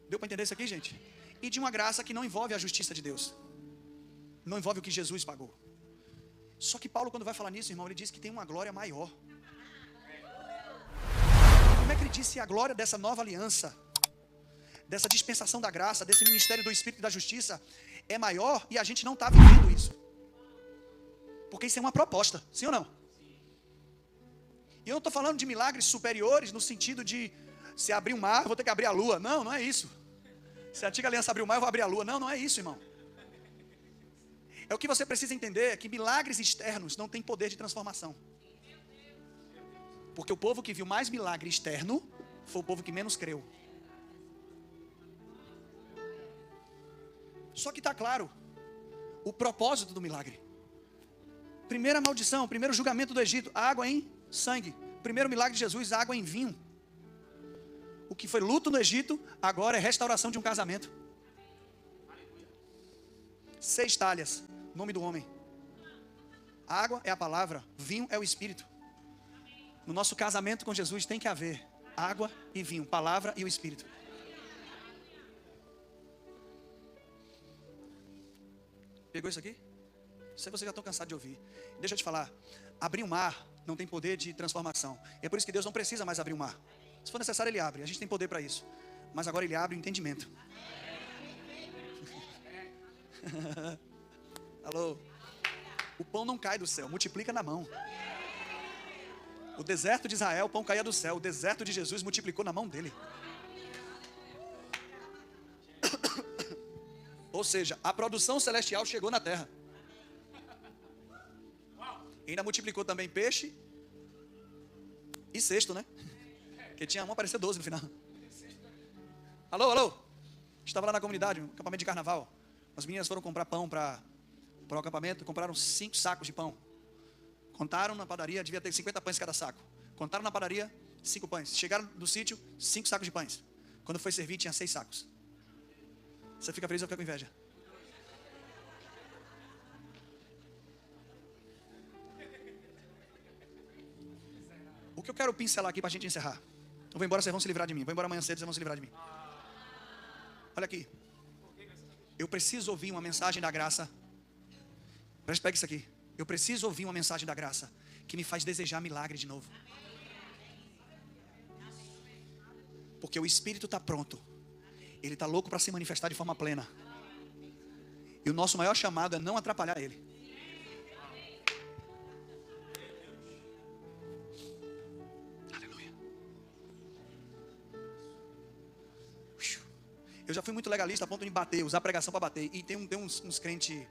Deu para entender isso aqui, gente? E de uma graça que não envolve a justiça de Deus. Não envolve o que Jesus pagou. Só que Paulo, quando vai falar nisso, irmão, ele diz que tem uma glória maior. Como é que ele disse a glória dessa nova aliança, dessa dispensação da graça, desse ministério do Espírito e da justiça é maior e a gente não está vivendo isso? Porque isso é uma proposta, sim ou não? E eu não estou falando de milagres superiores no sentido de se abrir um mar, eu vou ter que abrir a lua. Não, não é isso. Se a antiga aliança abrir o mar, eu vou abrir a lua. Não, não é isso, irmão. É o que você precisa entender, é que milagres externos não têm poder de transformação. Porque o povo que viu mais milagre externo foi o povo que menos creu. Só que está claro o propósito do milagre. Primeira maldição, primeiro julgamento do Egito, água em sangue. Primeiro milagre de Jesus, água em vinho. O que foi luto no Egito, agora é restauração de um casamento. 6 talhas, nome do homem. Água é a palavra, vinho é o Espírito. No nosso casamento com Jesus tem que haver água e vinho, palavra e o Espírito. Pegou isso aqui? Isso aí você já está cansado de ouvir. Deixa eu te falar, abrir o mar não tem poder de transformação. E é por isso que Deus não precisa mais abrir o mar. Se for necessário, Ele abre. A gente tem poder para isso. Mas agora Ele abre o entendimento. Alô? O pão não cai do céu, multiplica na mão. O deserto de Israel, o pão caía do céu. O deserto de Jesus multiplicou na mão dele. Ou seja, a produção celestial chegou na terra. E ainda multiplicou também peixe e cesto, né? Porque tinha um, apareceu 12 no final. Alô, alô? Estava lá na comunidade, um acampamento de carnaval. As meninas foram comprar pão para o acampamento, compraram 5 sacos de pão. Contaram na padaria, devia ter 50 pães cada saco. Contaram na padaria, 5 pães. Chegaram do sítio, 5 sacos de pães. Quando foi servir, tinha 6 sacos. Você fica feliz ou fica com inveja? O que eu quero pincelar aqui para a gente encerrar. Então vou embora, vocês vão se livrar de mim. Vou embora amanhã cedo, vocês vão se livrar de mim. Olha aqui. Eu preciso ouvir uma mensagem da graça. Pega isso aqui. Eu preciso ouvir uma mensagem da graça que me faz desejar milagre de novo. Porque o Espírito está pronto. Ele está louco para se manifestar de forma plena. E o nosso maior chamado é não atrapalhar Ele. Eu já fui muito legalista a ponto de bater, usar pregação para bater. E tem uns crentes,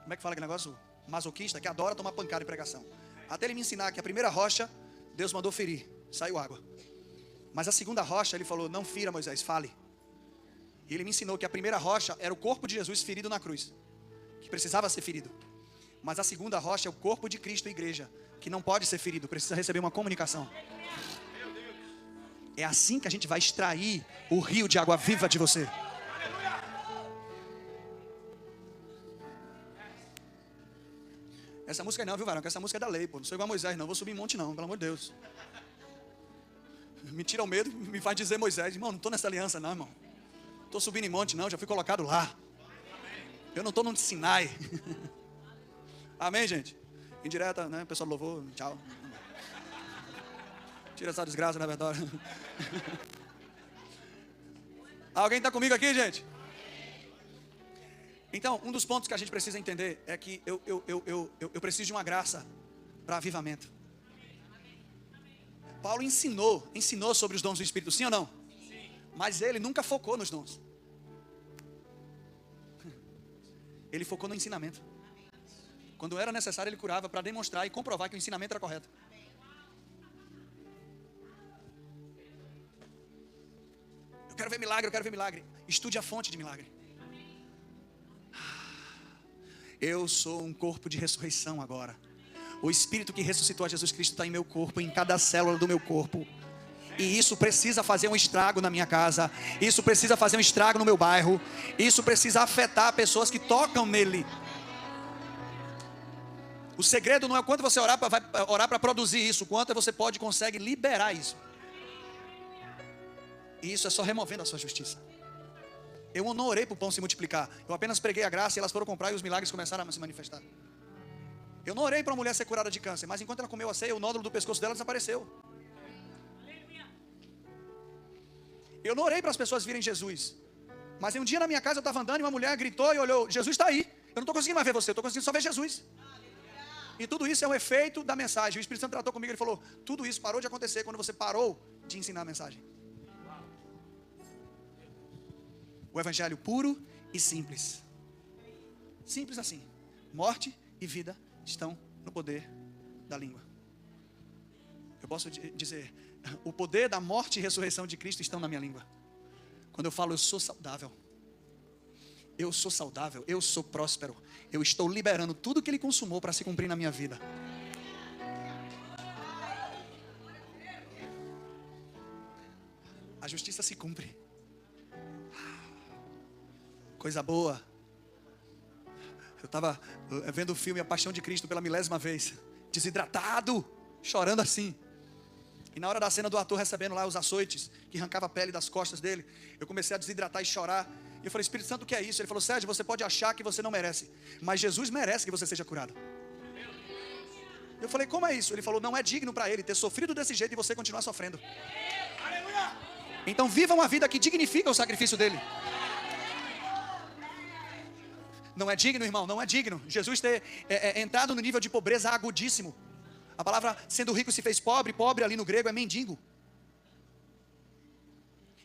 como é que fala aquele negócio? Masoquista, que adora tomar pancada em pregação. Até ele me ensinar que a primeira rocha, Deus mandou ferir, saiu água. Mas a segunda rocha, ele falou, não fira, Moisés, fale. E ele me ensinou que a primeira rocha era o corpo de Jesus ferido na cruz, que precisava ser ferido. Mas a segunda rocha é o corpo de Cristo, a igreja, que não pode ser ferido, precisa receber uma comunicação. É assim que a gente vai extrair o rio de água viva de você. Essa música não, viu, varão? Essa música é da lei, pô. Não sou igual a Moisés, não. Vou subir em monte, não, pelo amor de Deus. Me tira o medo, me faz dizer Moisés. Irmão, não estou nessa aliança, não, irmão. Não estou subindo em monte, não. Já fui colocado lá. Eu não estou no Sinai. Amém, gente? Indireta, né? Pessoal do louvor, tchau. Tira essa desgraça, na verdade. Alguém está comigo aqui, gente? Então, um dos pontos que a gente precisa entender é que eu preciso de uma graça para avivamento. Paulo ensinou sobre os dons do Espírito, sim ou não? Sim. Mas ele nunca focou nos dons. Ele focou no ensinamento. Quando era necessário, ele curava para demonstrar e comprovar que o ensinamento era correto. Eu quero ver milagre, eu quero ver milagre. Estude a fonte de milagre. Eu sou um corpo de ressurreição agora. O Espírito que ressuscitou a Jesus Cristo está em meu corpo, em cada célula do meu corpo. E isso precisa fazer um estrago na minha casa. Isso precisa fazer um estrago no meu bairro. Isso precisa afetar pessoas que tocam nele. O segredo não é o quanto você vai orar para produzir isso, o quanto você consegue liberar isso. E isso é só removendo a sua justiça. Eu não orei para o pão se multiplicar. Eu apenas preguei a graça e elas foram comprar e os milagres começaram a se manifestar. Eu não orei para uma mulher ser curada de câncer, mas enquanto ela comeu a ceia, o nódulo do pescoço dela desapareceu. Eu não orei para as pessoas virem Jesus, mas um dia na minha casa eu estava andando e uma mulher gritou e olhou: Jesus está aí. Eu não estou conseguindo mais ver você, eu estou conseguindo só ver Jesus. E tudo isso é um efeito da mensagem. O Espírito Santo tratou comigo e ele falou: tudo isso parou de acontecer quando você parou de ensinar a mensagem. O evangelho puro e simples. Simples assim. Morte e vida estão no poder da língua. Eu posso dizer, o poder da morte e ressurreição de Cristo estão na minha língua. Quando eu falo eu sou saudável, eu sou próspero, eu estou liberando tudo que Ele consumou para se cumprir na minha vida. A justiça se cumpre. Coisa boa. Eu estava vendo o filme A Paixão de Cristo pela 1000ª vez, desidratado, chorando assim. E na hora da cena do ator recebendo lá os açoites que arrancava a pele das costas dele, eu comecei a desidratar e chorar. E eu falei: Espírito Santo, o que é isso? Ele falou: Sérgio, você pode achar que você não merece, mas Jesus merece que você seja curado. Eu falei: como é isso? Ele falou: não é digno para Ele ter sofrido desse jeito e você continuar sofrendo. Então viva uma vida que dignifica o sacrifício dele. Não é digno, irmão, não é digno Jesus ter entrado no nível de pobreza agudíssimo. A palavra sendo rico se fez pobre. Pobre ali no grego é mendigo.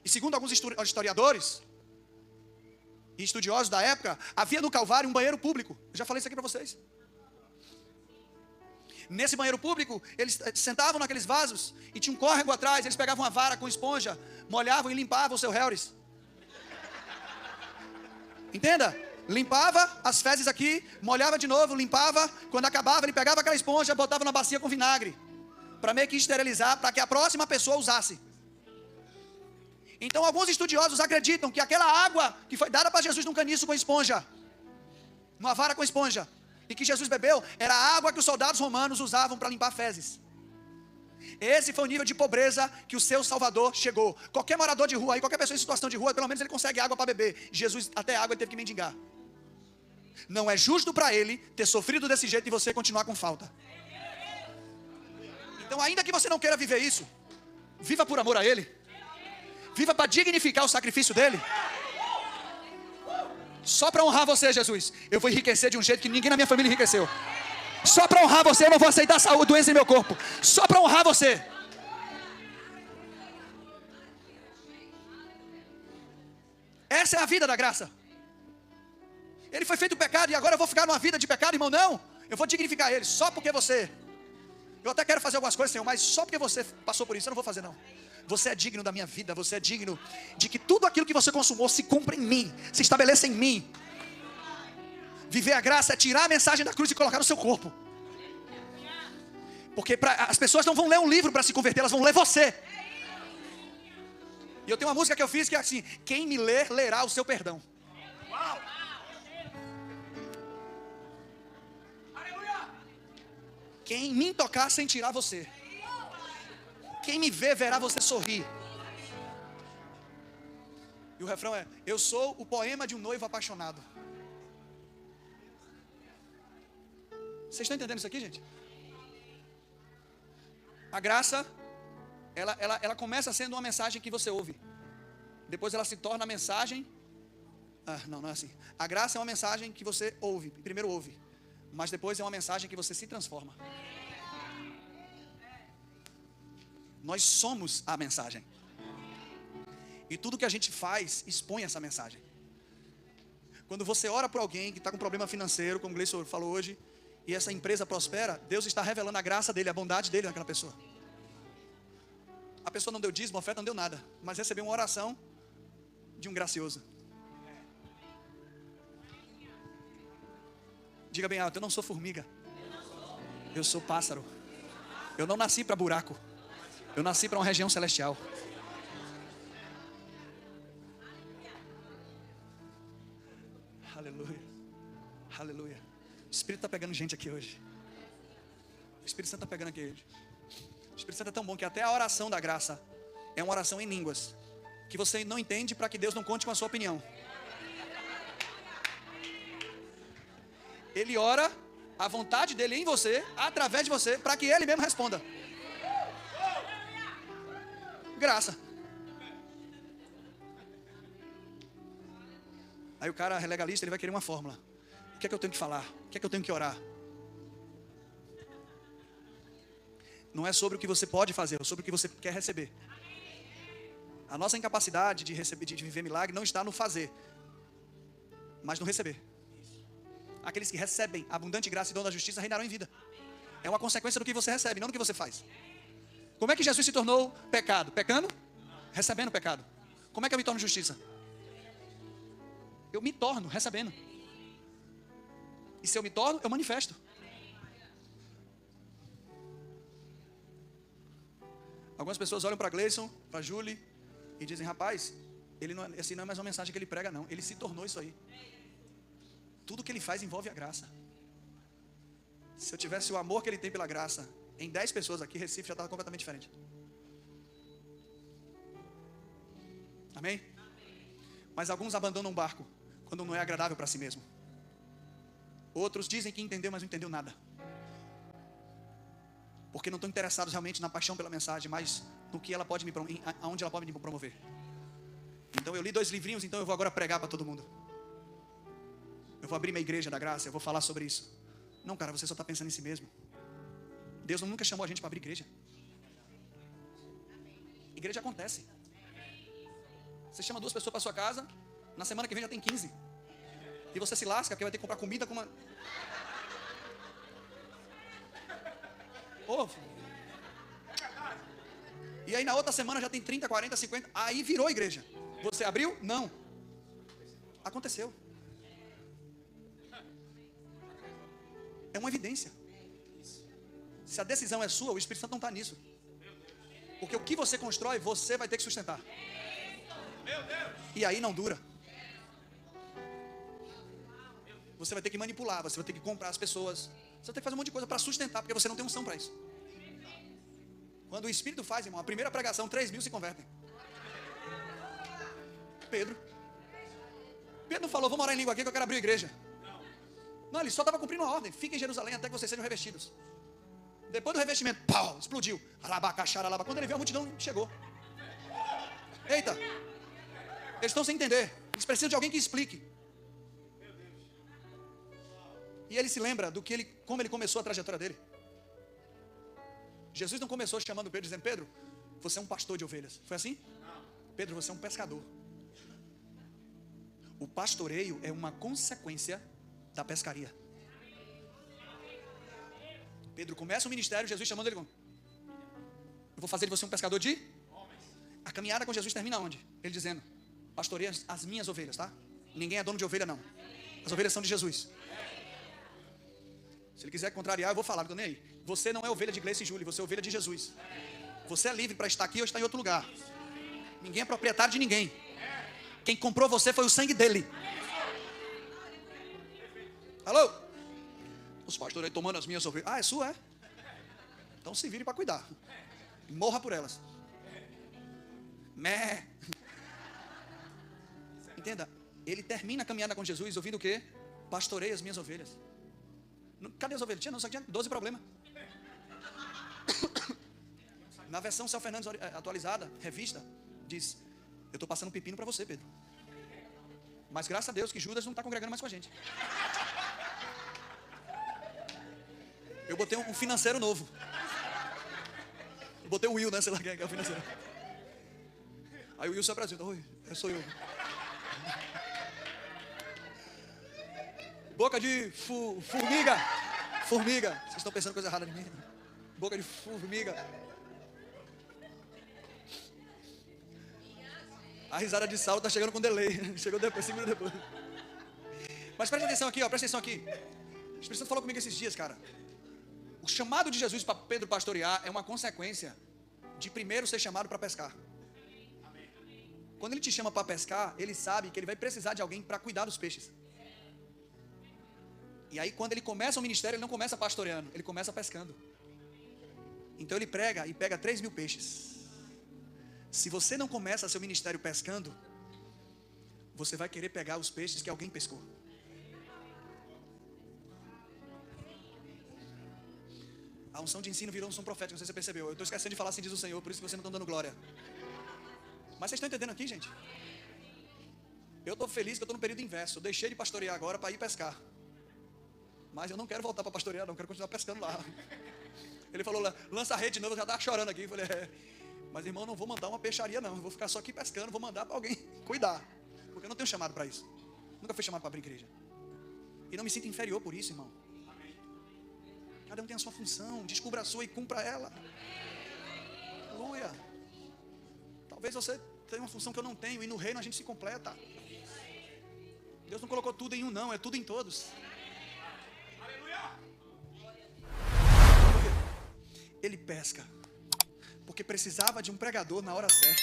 E segundo alguns historiadores e estudiosos da época, havia no Calvário um banheiro público. Eu já falei isso aqui para vocês. Nesse banheiro público, eles sentavam naqueles vasos e tinha um córrego atrás. Eles pegavam uma vara com esponja, molhavam e limpavam o seu Harris. Entenda? Limpava as fezes aqui, molhava de novo, limpava. Quando acabava, ele pegava aquela esponja, botava na bacia com vinagre, para meio que esterilizar, para que a próxima pessoa usasse. Então alguns estudiosos acreditam que aquela água que foi dada para Jesus num caniço com esponja, numa vara com esponja, e que Jesus bebeu, era a água que os soldados romanos usavam para limpar fezes. Esse foi o nível de pobreza que o seu Salvador chegou. Qualquer morador de rua aí, qualquer pessoa em situação de rua, pelo menos ele consegue água para beber. Jesus, até água, ele teve que mendigar. Não é justo para ele ter sofrido desse jeito e você continuar com falta. Então, ainda que você não queira viver isso, viva por amor a Ele. Viva para dignificar o sacrifício dele. Só para honrar você, Jesus, eu vou enriquecer de um jeito que ninguém na minha família enriqueceu. Só para honrar você, eu não vou aceitar saúde, doença em meu corpo. Só para honrar você. Essa é a vida da graça. Ele foi feito pecado e agora eu vou ficar numa vida de pecado, irmão? Não, eu vou dignificar ele só porque você. Eu até quero fazer algumas coisas, Senhor, mas só porque você passou por isso, eu não vou fazer não. Você é digno da minha vida, você é digno de que tudo aquilo que você consumou se cumpra em mim, se estabeleça em mim. Viver a graça é tirar a mensagem da cruz e colocar no seu corpo. Porque as pessoas não vão ler um livro para se converter, elas vão ler você. E eu tenho uma música que eu fiz que é assim: quem me ler, lerá o seu perdão. Quem me tocar sem tirar você. Quem me vê, verá você sorrir. E o refrão é: eu sou o poema de um noivo apaixonado. Vocês estão entendendo isso aqui, gente? A graça, ela começa sendo uma mensagem que você ouve. Depois ela se torna a mensagem. Não é assim. A graça é uma mensagem que você ouve. Primeiro ouve. Mas depois é uma mensagem que você se transforma. Nós somos a mensagem. E tudo que a gente faz expõe essa mensagem. Quando você ora por alguém que está com problema financeiro, como o Gleison falou hoje, e essa empresa prospera, Deus está revelando a graça dele, a bondade dele naquela pessoa. A pessoa não deu dízimo, oferta, não deu nada, mas recebeu uma oração de um gracioso. Diga bem alto: eu não sou formiga, eu sou pássaro. Eu não nasci para buraco, eu nasci para uma região celestial. Aleluia, aleluia. O Espírito está pegando gente aqui hoje. O Espírito Santo está pegando aqui hoje. O Espírito Santo é tão bom que até a oração da graça é uma oração em línguas que você não entende, para que Deus não conte com a sua opinião. Ele ora a vontade dele em você, através de você, para que ele mesmo responda. Graça. Aí o cara legalista, ele vai querer uma fórmula. O que é que eu tenho que falar? O que é que eu tenho que orar? Não é sobre o que você pode fazer, é sobre o que você quer receber. A nossa incapacidade de receber, de viver milagre, não está no fazer, mas no receber. Aqueles que recebem abundante graça e dom da justiça reinarão em vida. É uma consequência do que você recebe, não do que você faz. Como é que Jesus se tornou pecado? Pecando? Recebendo pecado. Como é que eu me torno justiça? Eu me torno recebendo. E se eu me torno, eu manifesto. Algumas pessoas olham para Gleison, para Julie, e dizem: rapaz, esse não é mais uma mensagem que ele prega, não. Ele se tornou isso aí. Tudo que ele faz envolve a graça. Se eu tivesse o amor que ele tem pela graça em 10 pessoas aqui, Recife já estava completamente diferente. Amém? Mas alguns abandonam o barco quando não é agradável para si mesmo. Outros dizem que entendeu, mas não entendeu nada. Porque não estão interessados realmente na paixão pela mensagem, mas no que ela pode aonde ela pode me promover. Então eu li 2 livrinhos, então eu vou agora pregar para todo mundo. Eu vou abrir minha igreja da graça, eu vou falar sobre isso. Não, cara, você só está pensando em si mesmo. Deus nunca chamou a gente para abrir igreja. Igreja acontece. Você chama 2 pessoas para sua casa, na semana que vem já tem 15. E você se lasca porque vai ter que comprar comida com uma... Ovo. E aí na outra semana já tem 30, 40, 50. Aí virou igreja. Você abriu? Não. Aconteceu. É uma evidência. Se a decisão é sua, o Espírito Santo não está nisso. Porque o que você constrói, você vai ter que sustentar. E aí não dura. Você vai ter que manipular, você vai ter que comprar as pessoas. Você vai ter que fazer um monte de coisa para sustentar, porque você não tem unção para isso. Quando o Espírito faz, irmão, a primeira pregação, 3.000 se convertem. Pedro não falou: vamos orar em língua aqui que eu quero abrir a igreja. Não, ele só estava cumprindo a ordem: fica em Jerusalém até que vocês sejam revestidos. Depois do revestimento, pau, explodiu. Quando ele viu, a multidão chegou. Eita, eles estão sem entender. Eles precisam de alguém que explique. E ele se lembra do que como ele começou a trajetória dele. Jesus não começou chamando Pedro, dizendo: Pedro, você é um pastor de ovelhas. Foi assim? Pedro, você é um pescador. O pastoreio é uma consequência da pescaria. Pedro começa o ministério, Jesus chamando ele: eu vou fazer de você um pescador de homens. A caminhada com Jesus termina onde? Ele dizendo: pastoreia as minhas ovelhas, tá? Ninguém é dono de ovelha, não. As ovelhas são de Jesus. Se ele quiser contrariar, eu vou falar, não estou nem aí. Você não é ovelha de Gleice e Júlio, você é ovelha de Jesus. Você é livre para estar aqui ou estar em outro lugar. Ninguém é proprietário de ninguém. Quem comprou você foi o sangue dele. Alô? Os pastores aí tomando as minhas ovelhas. Ah, é sua, é? Então se vire para cuidar. Morra por elas. Mé. Entenda, ele termina a caminhada com Jesus ouvindo o quê? Pastorei as minhas ovelhas. Cadê as ovelhas? Não, só tinha 12 problemas. Na versão Céu Fernandes atualizada, revista, diz: eu estou passando um pepino para você, Pedro. Mas graças a Deus que Judas não está congregando mais com a gente. Eu botei um financeiro novo. Eu botei o Will, né? Sei lá quem é o financeiro. Aí o Will se apresenta: oi, sou eu. Boca de formiga. Formiga. Vocês estão pensando coisa errada de mim? Boca de formiga. A risada de Saulo está chegando com delay. Chegou depois, 5 minutos depois. Mas presta atenção aqui, ó. Presta atenção aqui. O Espírito Santo falou comigo esses dias, cara. O chamado de Jesus para Pedro pastorear é uma consequência de primeiro ser chamado para pescar. Quando ele te chama para pescar, ele sabe que ele vai precisar de alguém para cuidar dos peixes. E aí quando ele começa o ministério, ele não começa pastoreando, ele começa pescando. Então ele prega e pega 3.000 peixes. Se você não começa seu ministério pescando, você vai querer pegar os peixes que alguém pescou. A unção de ensino virou unção profética, não sei se você percebeu. Eu estou esquecendo de falar assim diz o Senhor, por isso que vocês não estão dando glória. Mas vocês estão entendendo aqui, gente? Eu estou feliz que eu estou no período inverso. Eu deixei de pastorear agora para ir pescar. Mas eu não quero voltar para pastorear, não. Eu quero continuar pescando lá. Ele falou, lança a rede de novo, eu já estava chorando aqui. Eu falei, mas irmão, eu não vou mandar uma peixaria não. Eu vou ficar só aqui pescando, vou mandar para alguém cuidar. Porque eu não tenho chamado para isso. Nunca fui chamado para abrir igreja. E não me sinto inferior por isso, irmão. Cada um tem a sua função, descubra a sua e cumpra ela. Aleluia. Talvez você tenha uma função que eu não tenho, e no reino a gente se completa. Deus não colocou tudo em um não, é tudo em todos. Ele pesca, porque precisava de um pregador na hora certa.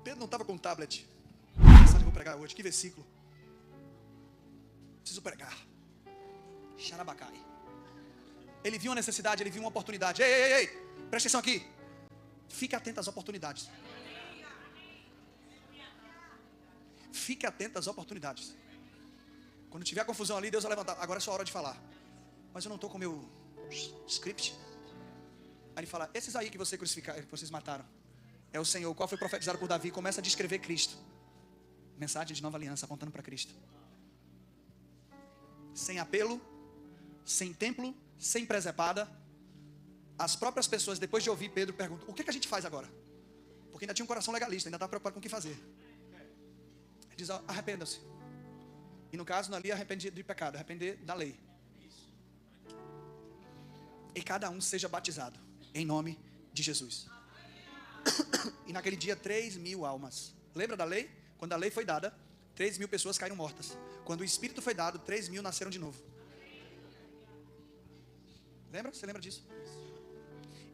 Pedro não estava com um tablet. Que mensagem eu vou pregar hoje? Que versículo? Preciso pregar. Xarabacai. Ele viu uma necessidade, ele viu uma oportunidade. Ei, presta atenção aqui. Fique atento às oportunidades. Fique atento às oportunidades. Quando tiver confusão ali, Deus vai levantar. Agora é sua hora de falar. Mas eu não estou com o meu script. Aí ele fala, esses aí que vocês mataram, é o Senhor, qual foi profetizado por Davi. Começa a descrever Cristo. Mensagem de nova aliança, apontando para Cristo. Sem apelo, sem templo, sem presepada. As próprias pessoas, depois de ouvir Pedro, perguntam, o que a gente faz agora? Porque ainda tinha um coração legalista, ainda estava preocupado com o que fazer. Ele diz, arrependa-se. E no caso, não é ali arrepender de pecado, arrepender da lei. E cada um seja batizado, em nome de Jesus. E naquele dia, 3.000 almas. Lembra da lei? Quando a lei foi dada, 3.000 pessoas caíram mortas. Quando o Espírito foi dado, 3.000 nasceram de novo. Lembra? Você lembra disso?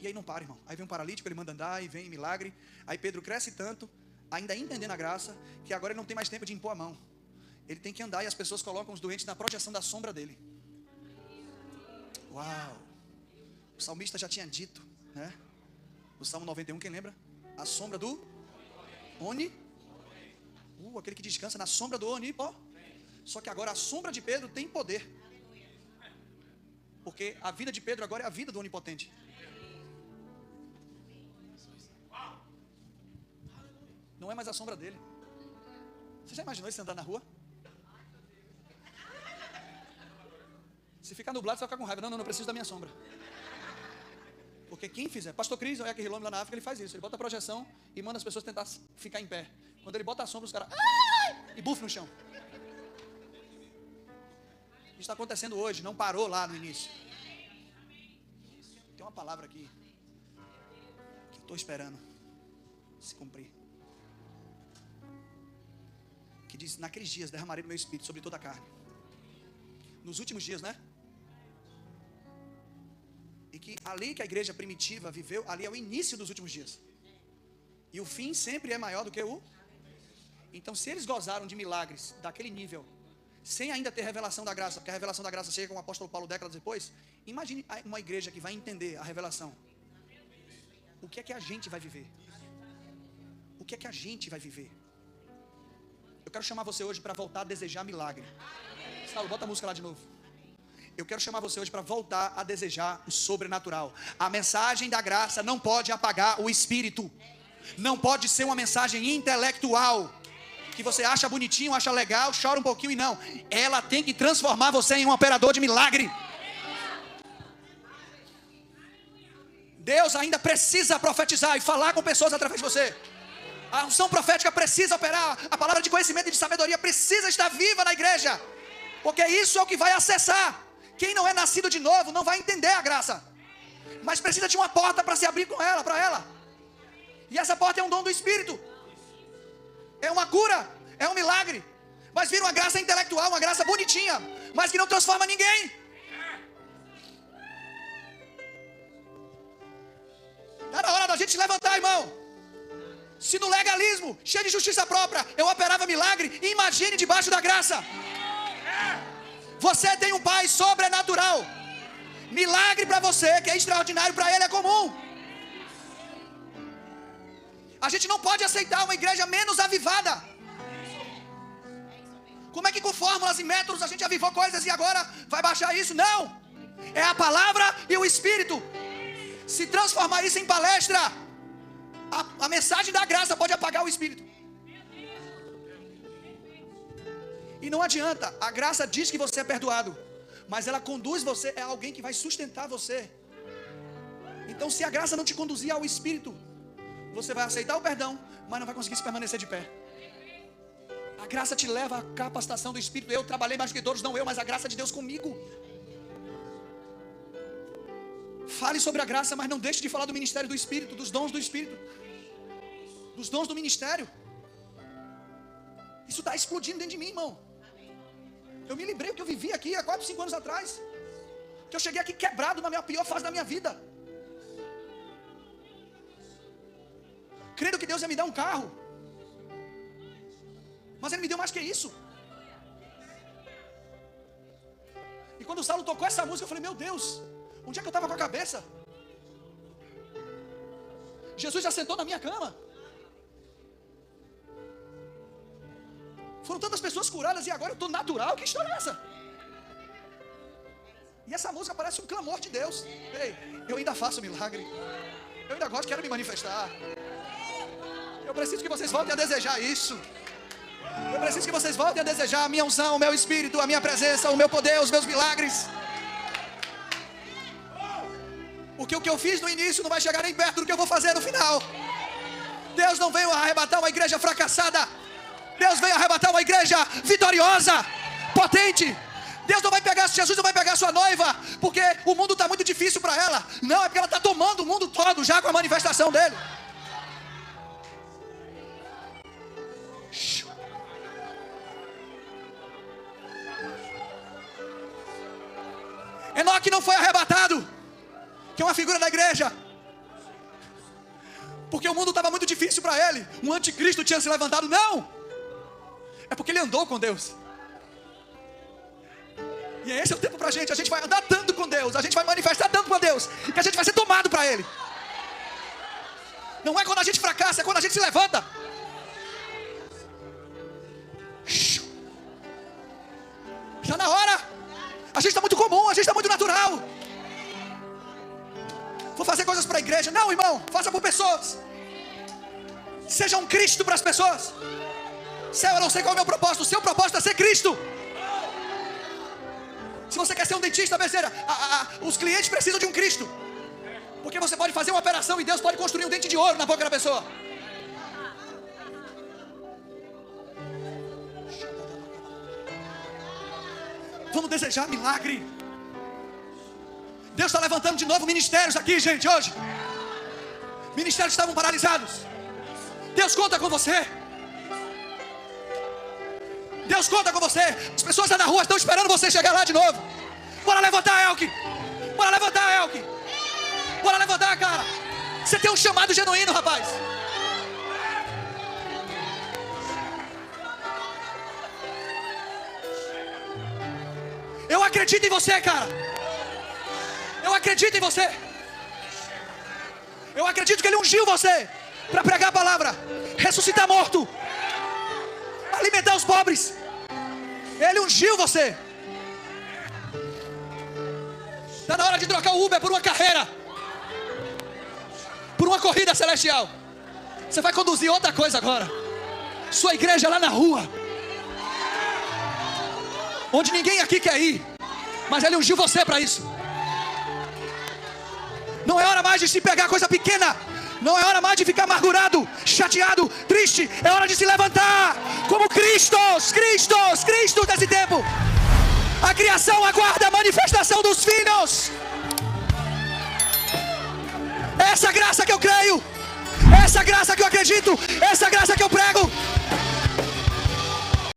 E aí não para, irmão. Aí vem um paralítico, ele manda andar, e vem milagre. Aí Pedro cresce tanto, ainda entendendo a graça, que agora ele não tem mais tempo de impor a mão. Ele tem que andar e as pessoas colocam os doentes na projeção da sombra dele. Uau! O salmista já tinha dito, né? No Salmo 91, quem lembra? A sombra do Oni. Aquele que descansa na sombra do Onipó. Só que agora a sombra de Pedro tem poder. Porque a vida de Pedro agora é a vida do Onipotente. Não é mais a sombra dele. Você já imaginou isso andar na rua? Se ficar nublado, você vai ficar com raiva. Não, eu preciso da minha sombra. Porque quem fizer, Pastor Cris, olha que Rilome lá na África, ele faz isso. Ele bota a projeção e manda as pessoas tentar ficar em pé. Quando ele bota a sombra, os caras e bufa no chão. Isso está acontecendo hoje, não parou lá no início. Tem uma palavra aqui que eu estou esperando se cumprir. Que diz, naqueles dias derramarei do meu espírito sobre toda a carne. Nos últimos dias, né? E que ali que a igreja primitiva viveu, ali é o início dos últimos dias. E o fim sempre é maior do que o... Então, se eles gozaram de milagres daquele nível, sem ainda ter revelação da graça, porque a revelação da graça chega com o apóstolo Paulo décadas depois, imagine uma igreja que vai entender a revelação. O que é que a gente vai viver? O que é que a gente vai viver? Eu quero chamar você hoje para voltar a desejar milagre. Saulo, bota a música lá de novo. Eu quero chamar você hoje para voltar a desejar o sobrenatural. A mensagem da graça não pode apagar o espírito. Não pode ser uma mensagem intelectual, que você acha bonitinho, acha legal, chora um pouquinho e não. Ela tem que transformar você em um operador de milagre. Deus ainda precisa profetizar e falar com pessoas através de você. A unção profética precisa operar. A palavra de conhecimento e de sabedoria precisa estar viva na igreja. Porque isso é o que vai acessar. Quem não é nascido de novo não vai entender a graça, mas precisa de uma porta para se abrir com ela, para ela. E essa porta é um dom do Espírito. É uma cura, é um milagre. Mas vira uma graça intelectual, uma graça bonitinha, mas que não transforma ninguém. Está na hora da gente se levantar, irmão. Se no legalismo, cheio de justiça própria, eu operava milagre, imagine debaixo da graça. Você tem um Pai sobrenatural. Milagre para você, que é extraordinário, para Ele é comum. A gente não pode aceitar uma igreja menos avivada. Como é que com fórmulas e métodos a gente avivou coisas e agora vai baixar isso? Não! É a palavra e o Espírito. Se transformar isso em palestra, a mensagem da graça pode apagar o Espírito. E não adianta, a graça diz que você é perdoado, mas ela conduz você, é alguém que vai sustentar você. Então se a graça não te conduzir ao Espírito, você vai aceitar o perdão, mas não vai conseguir se permanecer de pé. A graça te leva à capacitação do Espírito. Eu trabalhei mais do que todos, não eu, mas a graça de Deus comigo. Fale sobre a graça, mas não deixe de falar do ministério do Espírito, dos dons do Espírito, dos dons do ministério. Isso está explodindo dentro de mim, irmão. Eu me lembrei o que eu vivi aqui há 4, 5 anos atrás, que eu cheguei aqui quebrado na minha pior fase da minha vida, crendo que Deus ia me dar um carro, mas Ele me deu mais que isso. E quando o Saulo tocou essa música, eu falei, meu Deus, onde é que eu estava com a cabeça? Jesus já sentou na minha cama. Foram tantas pessoas curadas e agora eu estou natural. Que história é essa? E essa música parece um clamor de Deus. Ei, eu ainda faço milagre. Eu ainda gosto, quero me manifestar. Eu preciso que vocês voltem a desejar isso. Eu preciso que vocês voltem a desejar a minha unção, o meu Espírito, a minha presença, o meu poder, os meus milagres. Porque o que eu fiz no início não vai chegar nem perto do que eu vou fazer no final. Deus não veio arrebatar uma igreja fracassada. Deus veio arrebatar uma igreja vitoriosa, potente. Deus não vai pegar, Jesus não vai pegar sua noiva porque o mundo está muito difícil para ela. Não, é porque ela está tomando o mundo todo já com a manifestação dele. Enoque não foi arrebatado, que é uma figura da igreja, porque o mundo estava muito difícil para ele. Um anticristo tinha se levantado. Não, é porque ele andou com Deus. E esse é o tempo para a gente vai andar tanto com Deus, a gente vai manifestar tanto com Deus, que a gente vai ser tomado para Ele. Não é quando a gente fracassa, é quando a gente se levanta. Já na hora. A gente está muito comum, a gente está muito natural. Vou fazer coisas para a igreja. Não, irmão, faça por pessoas. Seja um Cristo para as pessoas. Eu não sei qual é o meu propósito. O seu propósito é ser Cristo. Se você quer ser um dentista, besteira, os clientes precisam de um Cristo. Porque você pode fazer uma operação e Deus pode construir um dente de ouro na boca da pessoa. Vamos desejar milagre. Deus está levantando de novo ministérios aqui, gente, hoje. Ministérios que estavam paralisados. Deus conta com você. Deus conta com você. As pessoas lá na rua estão esperando você chegar lá de novo. Bora levantar, Elke. Bora levantar, Elke. Bora levantar, cara. Você tem um chamado genuíno, rapaz. Eu acredito em você, cara. Eu acredito em você. Eu acredito que Ele ungiu você para pregar a palavra, ressuscitar morto, alimentar os pobres. Ele ungiu você. Está na hora de trocar o Uber por uma carreira, por uma corrida celestial. Você vai conduzir outra coisa agora. Sua igreja lá na rua, onde ninguém aqui quer ir, mas Ele ungiu você para isso. Não é hora mais de se pegar coisa pequena. Não é hora mais de ficar amargurado, chateado, triste. É hora de se levantar como Cristos desse tempo. a criação aguarda a manifestação dos filhos. Essa graça que eu creio, essa graça que eu acredito,